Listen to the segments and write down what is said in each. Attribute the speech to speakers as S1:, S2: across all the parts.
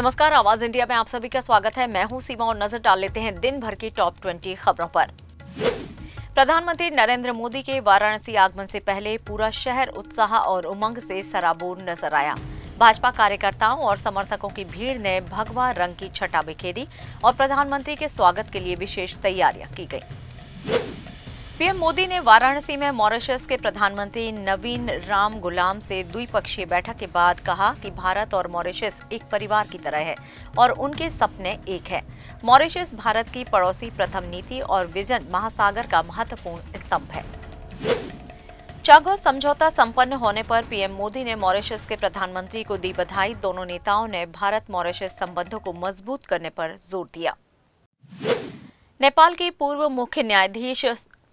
S1: नमस्कार, आवाज इंडिया में आप सभी का स्वागत है। मैं हूं सीमा और नजर डाल लेते हैं दिन भर की टॉप 20 खबरों पर। प्रधानमंत्री नरेंद्र मोदी के वाराणसी आगमन से पहले पूरा शहर उत्साह और उमंग से सराबोर नजर आया। भाजपा कार्यकर्ताओं और समर्थकों की भीड़ ने भगवा रंग की छटा बिखेरी और प्रधानमंत्री के स्वागत के लिए विशेष तैयारियां की गई। पीएम मोदी ने वाराणसी में मॉरिशस के प्रधानमंत्री नवीन राम गुलाम से द्विपक्षीय बैठक के बाद कहा कि भारत और मॉरिशस एक परिवार की तरह है और उनके सपने एक है। मॉरिशस भारत की पड़ोसी प्रथम नीति और विजन महासागर का महत्वपूर्ण स्तंभ है। चागो समझौता संपन्न होने पर पीएम मोदी ने मॉरिशस के प्रधानमंत्री को दी बधाई। दोनों नेताओं ने भारत मॉरिशस संबंधों को मजबूत करने पर जोर दिया। नेपाल की पूर्व मुख्य न्यायाधीश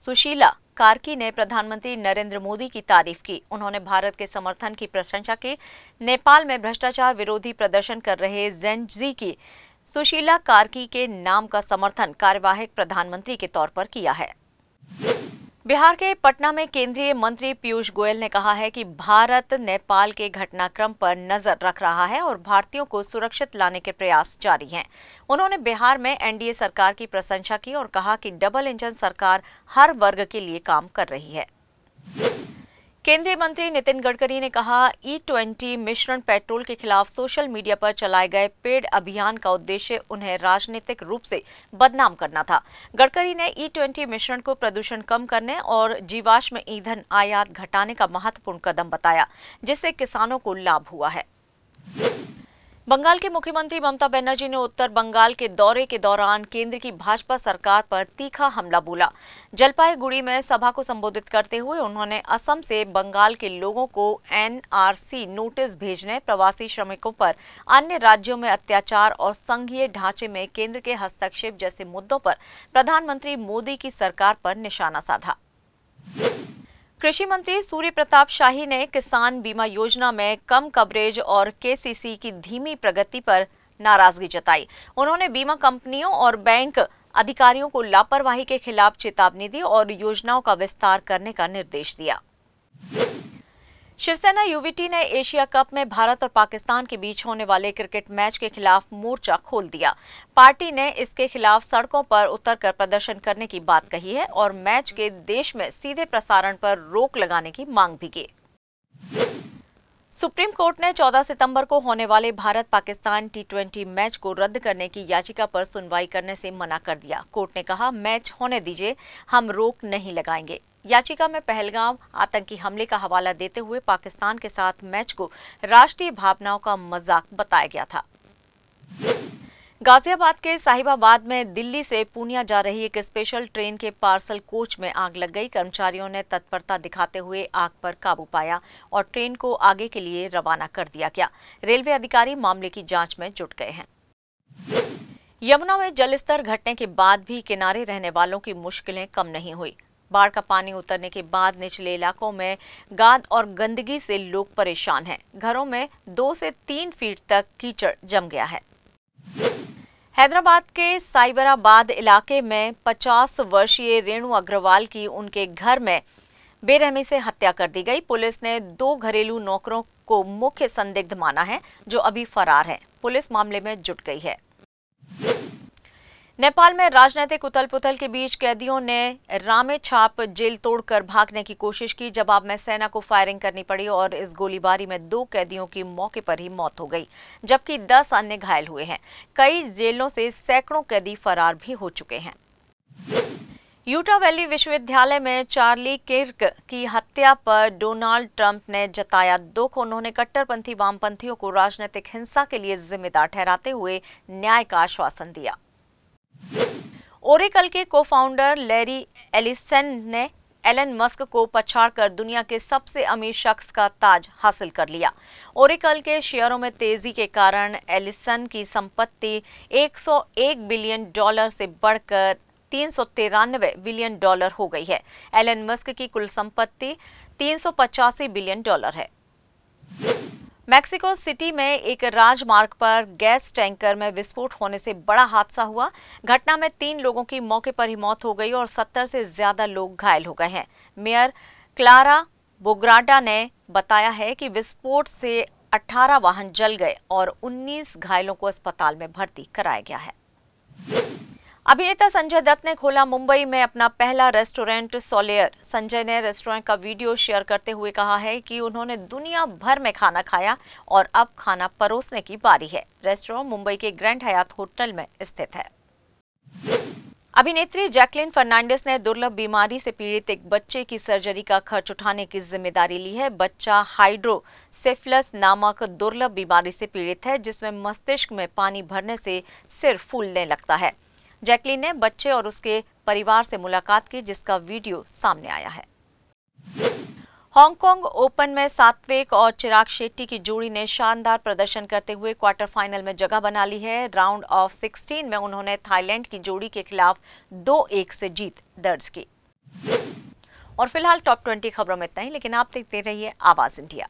S1: सुशीला कार्की ने प्रधानमंत्री नरेंद्र मोदी की तारीफ की। उन्होंने भारत के समर्थन की प्रशंसा की। नेपाल में भ्रष्टाचार विरोधी प्रदर्शन कर रहे जेन-जी की सुशीला कार्की के नाम का समर्थन कार्यवाहक प्रधानमंत्री के तौर पर किया है। बिहार के पटना में केंद्रीय मंत्री पीयूष गोयल ने कहा है कि भारत नेपाल के घटनाक्रम पर नजर रख रहा है और भारतीयों को सुरक्षित लाने के प्रयास जारी हैं। उन्होंने बिहार में एनडीए सरकार की प्रशंसा की और कहा कि डबल इंजन सरकार हर वर्ग के लिए काम कर रही है। केंद्रीय मंत्री नितिन गडकरी ने कहा, E20 मिश्रण पेट्रोल के खिलाफ सोशल मीडिया पर चलाए गए पेड अभियान का उद्देश्य उन्हें राजनीतिक रूप से बदनाम करना था। गडकरी ने E20 मिश्रण को प्रदूषण कम करने और जीवाश्म ईंधन आयात घटाने का महत्वपूर्ण कदम बताया, जिससे किसानों को लाभ हुआ है। बंगाल के मुख्यमंत्री ममता बनर्जी ने उत्तर बंगाल के दौरे के दौरान केंद्र की भाजपा सरकार पर तीखा हमला बोला। जलपाईगुड़ी में सभा को संबोधित करते हुए उन्होंने असम से बंगाल के लोगों को NRC नोटिस भेजने, प्रवासी श्रमिकों पर अन्य राज्यों में अत्याचार और संघीय ढांचे में केंद्र के हस्तक्षेप जैसे मुद्दों पर प्रधानमंत्री मोदी की सरकार पर निशाना साधा। कृषि मंत्री सूर्य प्रताप शाही ने किसान बीमा योजना में कम कवरेज और KCC की धीमी प्रगति पर नाराजगी जताई। उन्होंने बीमा कंपनियों और बैंक अधिकारियों को लापरवाही के खिलाफ चेतावनी दी और योजनाओं का विस्तार करने का निर्देश दिया। शिवसेना UVT ने एशिया कप में भारत और पाकिस्तान के बीच होने वाले क्रिकेट मैच के खिलाफ मोर्चा खोल दिया। पार्टी ने इसके खिलाफ सड़कों पर उतरकर प्रदर्शन करने की बात कही है और मैच के देश में सीधे प्रसारण पर रोक लगाने की मांग भी की। सुप्रीम कोर्ट ने 14 सितंबर को होने वाले भारत पाकिस्तान T20 मैच को रद्द करने की याचिका पर सुनवाई करने से मना कर दिया। कोर्ट ने कहा, मैच होने दीजिए, हम रोक नहीं लगाएंगे। याचिका में पहलगाम आतंकी हमले का हवाला देते हुए पाकिस्तान के साथ मैच को राष्ट्रीय भावनाओं का मजाक बताया गया था। गाजियाबाद के साहिबाबाद में दिल्ली से पूर्णिया जा रही एक स्पेशल ट्रेन के पार्सल कोच में आग लग गई। कर्मचारियों ने तत्परता दिखाते हुए आग पर काबू पाया और ट्रेन को आगे के लिए रवाना कर दिया गया। रेलवे अधिकारी मामले की जांच में जुट गए हैं। यमुना में जलस्तर घटने के बाद भी किनारे रहने वालों की मुश्किलें कम नहीं हुई। बाढ़ का पानी उतरने के बाद निचले इलाकों में गाद और गंदगी से लोग परेशान हैं। घरों में 2 से 3 फीट तक कीचड़ जम गया है। हैदराबाद के साइबराबाद इलाके में 50 वर्षीय रेणु अग्रवाल की उनके घर में बेरहमी से हत्या कर दी गई। पुलिस ने 2 घरेलू नौकरों को मुख्य संदिग्ध माना है, जो अभी फरार हैं। पुलिस मामले में जुट गई है। नेपाल में राजनीतिक उथल-पुथल के बीच कैदियों ने रामेछाप जेल तोड़कर भागने की कोशिश की। जवाब में सेना को फायरिंग करनी पड़ी और इस गोलीबारी में 2 कैदियों की मौके पर ही मौत हो गई, जबकि 10 अन्य घायल हुए हैं। कई जेलों से सैकड़ों कैदी फरार भी हो चुके हैं। यूटा वैली विश्वविद्यालय में चार्ली किर्क की हत्या पर डोनाल्ड ट्रंप ने जताया दुख। उन्होंने कट्टरपंथी वामपंथियों को राजनीतिक हिंसा के लिए जिम्मेदार ठहराते हुए न्याय का आश्वासन दिया। ओरेकल के को-फाउंडर लैरी एलिसन ने एलन मस्क को पछाड़कर दुनिया के सबसे अमीर शख्स का ताज हासिल कर लिया। ओरेकल के शेयरों में तेजी के कारण एलिसन की संपत्ति $101 बिलियन से बढ़कर $393 बिलियन हो गई है। एलन मस्क की कुल संपत्ति $385 बिलियन है। मैक्सिको सिटी में एक राजमार्ग पर गैस टैंकर में विस्फोट होने से बड़ा हादसा हुआ। घटना में 3 लोगों की मौके पर ही मौत हो गई और 70 से ज्यादा लोग घायल हो गए हैं। मेयर क्लारा बोग्राडा ने बताया है कि विस्फोट से 18 वाहन जल गए और 19 घायलों को अस्पताल में भर्ती कराया गया है। अभिनेता संजय दत्त ने खोला मुंबई में अपना पहला रेस्टोरेंट सोलेयर। संजय ने रेस्टोरेंट का वीडियो शेयर करते हुए कहा है कि उन्होंने दुनिया भर में खाना खाया और अब खाना परोसने की बारी है। रेस्टोरेंट मुंबई के ग्रैंड हयात होटल में स्थित है। अभिनेत्री जैकलिन फर्नांडिस ने दुर्लभ बीमारी से पीड़ित एक बच्चे की सर्जरी का खर्च उठाने की जिम्मेदारी ली है। बच्चा हाइड्रोसेफलस नामक दुर्लभ बीमारी से पीड़ित है, जिसमें मस्तिष्क में पानी भरने से सिर फूलने लगता है। जैकलिन ने बच्चे और उसके परिवार से मुलाकात की, जिसका वीडियो सामने आया है। हांगकांग ओपन में सात्विक और चिराग शेट्टी की जोड़ी ने शानदार प्रदर्शन करते हुए क्वार्टर फाइनल में जगह बना ली है। राउंड ऑफ 16 में उन्होंने थाईलैंड की जोड़ी के खिलाफ 2-1 से जीत दर्ज की। और फिलहाल टॉप 20 खबरों में इतना ही, लेकिन आप देखते रहिए आवाज इंडिया।